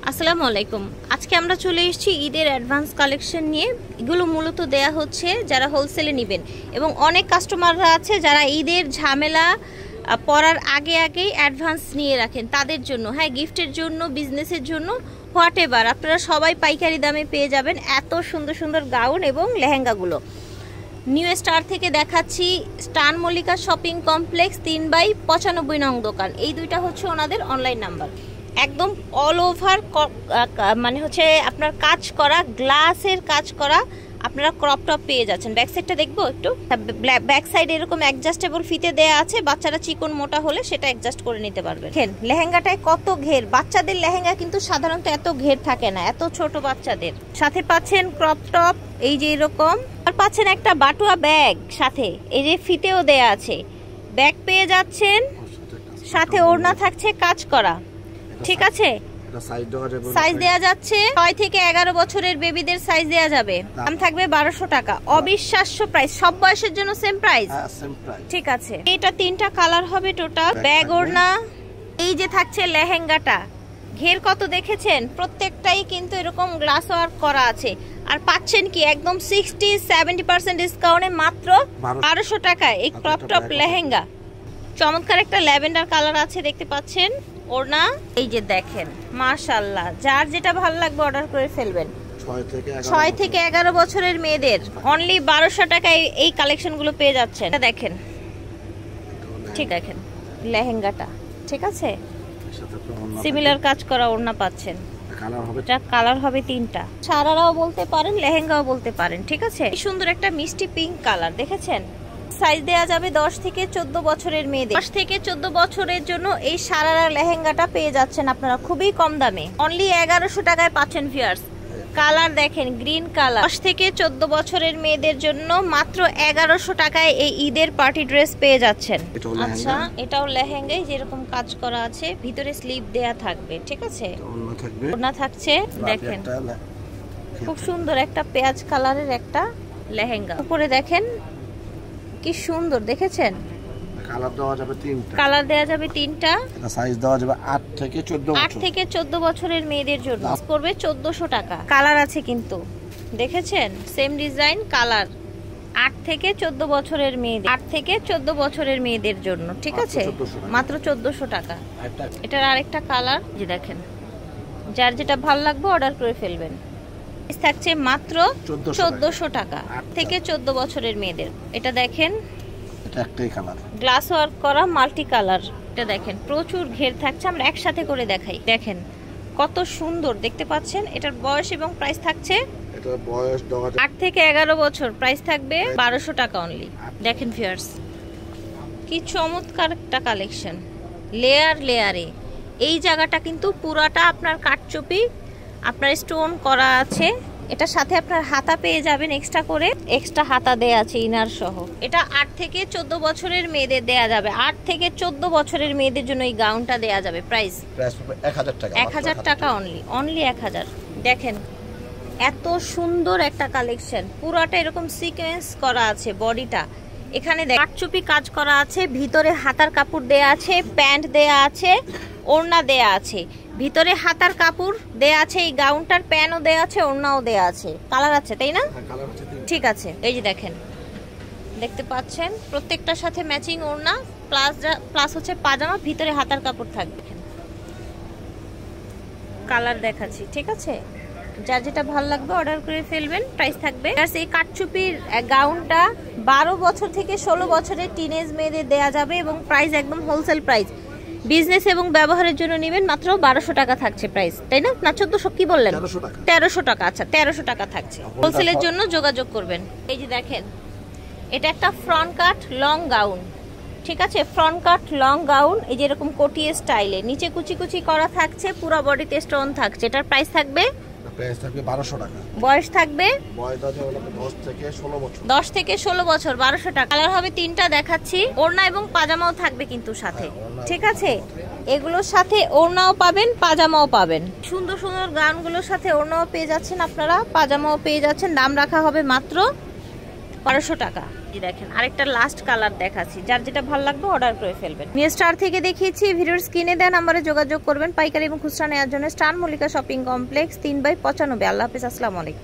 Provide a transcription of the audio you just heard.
আসসালামু আলাইকুম। আজকে আমরা চলে এসেছি ঈদের অ্যাডভান্স কালেকশন নিয়ে। এগুলো মূলত দেয়া হচ্ছে যারা হোলসেলে নেবেন, এবং অনেক কাস্টমাররা আছে যারা ঈদের ঝামেলা পড়ার আগেই অ্যাডভান্স নিয়ে রাখেন, তাদের জন্য। হ্যাঁ, গিফটের জন্য, বিজনেসের জন্য, হোয়াট এভার, আপনারা সবাই পাইকারি দামে পেয়ে যাবেন এত সুন্দর সুন্দর গাউন এবং লেহেঙ্গাগুলো। নিউ স্টার থেকে দেখাচ্ছি স্টান মল্লিকা শপিং কমপ্লেক্স 3/95 নং দোকান। এই দুইটা হচ্ছে ওনাদের অনলাইন নাম্বার। একদম অল ওভার মানে হচ্ছে আপনার কাজ করা, গ্লাসের কাজ করা, আপনারা ক্রপ টপ পেয়ে যাচ্ছেন। ব্যাক সাইডটা দেখবো একটু। ব্যাক সাইড এরকম অ্যাডজাস্টেবল ফিতে দেয়া আছে, বাচ্চারা চিকন মোটা হলে সেটা অ্যাডজাস্ট করে নিতে পারবেন। দেখেন লেহেঙ্গাটায় কত ঘের। বাচ্চাদের লেহেঙ্গা কিন্তু সাধারণত এত ঘের থাকে না, এত ছোট বাচ্চাদের। সাথে পাচ্ছেন ক্রপ টপ, এই যে এরকম, আর পাচ্ছেন একটা বাটুয়া ব্যাগ সাথে, এই যে ফিতেও দেয়া আছে। ব্যাগ পেয়ে যাচ্ছেন, সাথে ওড়না থাকছে কাজ করা। ঠিক আছে, সাইজ দেয়া যাচ্ছে 6 থেকে 11 বছরের বেবিদের সাইজ দেয়া যাবে। দাম থাকবে 1200 টাকা। অবিশ্বাস্য প্রাইস, সব বয়সের জন্য সেম প্রাইস। ঠিক আছে, এটা 3টা কালার হবে টোটাল। ব্যাগ ওড়না, এই যে থাকছে লেহেঙ্গাটা, ঘের কত দেখেছেন? প্রত্যেকটাই কিন্তু এরকম গ্লাস ওয়ার্ক করা আছে। আর পাচ্ছেন কি একদম 60-70% ডিসকাউন্টে মাত্র 1200 টাকায় এই ক্রপ টপ লেহেঙ্গা। চমৎকার একটা ল্যাভেন্ডার কালার আছে, দেখতে পাচ্ছেন। ওড়না এই যে দেখেন, মাশাআল্লাহ, যার যেটা ভালো লাগবে অর্ডার করে ফেলবেন। 6 থেকে 11 বছরের মেয়েদের অনলি 1200 টাকায় এই কালেকশনগুলো পেয়ে যাচ্ছেন। এটা দেখেন, ঠিক দেখেন লেহেঙ্গাটা, ঠিক আছে, সিমিলার কাজ করা ওড়না পাচ্ছেন। কালার হবে 3টা, সারারাও বলতে পারেন, লেহেঙ্গাও বলতে পারেন। ঠিক আছে, সুন্দর একটা মিষ্টি পিঙ্ক কালার, দেখেছেন। সাইজ দেয়া যাবে 10 থেকে 14 বছরের মেয়েদের। 10 থেকে 14 বছরের জন্য এই সারারা লেহেঙ্গাটা পেয়ে যাচ্ছেন আপনারা খুবই কম দামে। অনলি 1100 টাকায় পাচ্ছেন ভিউয়ার্স। কালার দেখেন, গ্রিন কালার। 10 থেকে 14 বছরের মেয়েদের জন্য মাত্র 1100 টাকায় এই ঈদের পার্টি ড্রেস পেয়ে যাচ্ছেন। আচ্ছা, এটাও লেহেঙ্গাই, যেরকম কাজ করা আছে, ভিতরে স্লিভ দেয়া থাকবে। ঠিক আছে, ওড়না থাকছে, দেখেন খুব সুন্দর একটা পেঁয়াজ কালারের একটা লেহেঙ্গা। উপরে দেখেন কি সুন্দর, দেখেছেন। কালার দেওয়া যাবে 3টা। সাইজ দেওয়া যাবে 8 থেকে 14 বছরের মেয়েদের জন্য। পড়বে 1400 টাকা। কালার আছে কিন্তু, দেখেছেন, সেম ডিজাইন, কালার। 8 থেকে 14 বছরের মেয়েদের, 8 থেকে 14 বছরের মেয়েদের জন্য। ঠিক আছে, মাত্র 1400 টাকা। এটার আরেকটা কালার, যে দেখেন, যার যেটা ভালো লাগবে অর্ডার করে ফেলবেন। থাকছে মাত্র 1400 টাকা, 8 থেকে 14 বছরের মেয়েদের। এটা দেখেন, একটাই কালার, গ্লাস ওয়ার্ক করা মাল্টি কালার। এটা দেখেন, প্রচুর ঘের থাকছে, আমরা একসাথে করে দেখাই। দেখেন কত সুন্দর, দেখতে পাচ্ছেন। এটার বয়স এবং প্রাইস থাকছে, এটার বয়স 8 থেকে 11 বছর, প্রাইস থাকবে 1200 টাকা অনলি। দেখেন ভিউয়ার্স, কি চমৎকার একটা কালেকশন, লেয়ার লেয়ারে। এই জায়গাটা কিন্তু পুরাটা আপনার কাটচুপি, আপনার স্টোন করা আছে। এটার সাথে আপনার হাতা পেয়ে যাবেন এক্সট্রা করে, এক্সট্রা হাতা দেয়া আছে ইনার সহ। এটা 8 থেকে 14 বছরের মেয়েদের দেয়া যাবে। 8 থেকে 14 বছরের মেয়েদের জন্য এই গাউনটা দেয়া যাবে। প্রাইস 1000 টাকা, 1000 টাকা অনলি 1000। দেখেন এত সুন্দর একটা কালেকশন, পুরাটা এরকম সিকোয়েন্স করা আছে বডিটা। এখানে কাটচুপি কাজ করা আছে, ভিতরে হাতার কাপড় দেয়া আছে, প্যান্ট দেয়া আছে, ওড়না দেয়া আছে। ভিতরে হাতার কাপড় দেয়া আছে, এই গাউনটার প্যানও দেয়া আছে, ওড়নাও দেয়া আছে। কালার আছে, তাই না? ঠিক আছে, এই যে দেখেন, দেখতে পাচ্ছেন, প্রত্যেকটার সাথে ম্যাচিং ওড়না প্লাস হচ্ছে পাজামা, ভিতরে হাতার কাপড় থাকবে। কালার দেখাচ্ছি, ঠিক আছে, যার যেটা ভালো লাগবে অর্ডার করে ফেলবেন। প্রাইস থাকবে, এই কাটচুপির গাউনটা 12 বছর থেকে 16 বছরের টিনেজ মেয়েদের দেয়া যাবে, এবং প্রাইস একদম হোলসেল প্রাইস। বিজনেস এবং ব্যবহারের জন্য নেবেন মাত্র 1200 টাকা থাকছে প্রাইস, তাই না? না 1400 কি বললেন? 1300 টাকা। আচ্ছা, 1300 টাকা থাকছে। হোলসেলের জন্য যোগাযোগ করবেন। এই যে দেখেন, এটা একটা ফ্রন্ট কাট লং গাউন। ঠিক আছে, ফ্রন্ট কাট লং গাউন, এই যে এরকম কোটিয়ে স্টাইলে, নিচে কুচি কুচি করা থাকছে, পুরো বডিতে স্টোন থাকছে। এটার প্রাইস থাকবে, প্রাইস থাকবে 1200 টাকা। বয়স থাকবে 10 থেকে 16 বছর। 10 থেকে 16 বছর, 1200 টাকা। কালার হবে 3টা দেখাচ্ছি। ওড়না এবং পাজামাও থাকবে কিন্তু সাথে। ঠিক আছে, এগুলোর সাথে ওড়নাও পাবেন, পাজামাও পাবেন। সুন্দর সুন্দর গাউনগুলোর সাথে ওড়নাও পেয়ে যাচ্ছেন আপনারা, পাজামাও পেয়ে যাচ্ছেন। দাম রাখা হবে মাত্র 1200 টাকা। দেখেন আরেকটা লাস্ট কালার দেখাচ্ছি, যার যেটা ভালো লাগবে অর্ডার করে ফেলবেন। নিউ স্টার থেকে দেখিয়েছি, ভিডিওর স্ক্রিনে দেওয়া নাম্বারে যোগাযোগ করবেন পাইকারি এবং খুচরা নেওয়ার জন্য। Star Mallika shopping complex 3/95। আল্লাহ হাফেজ, আসসালামু আলাইকুম।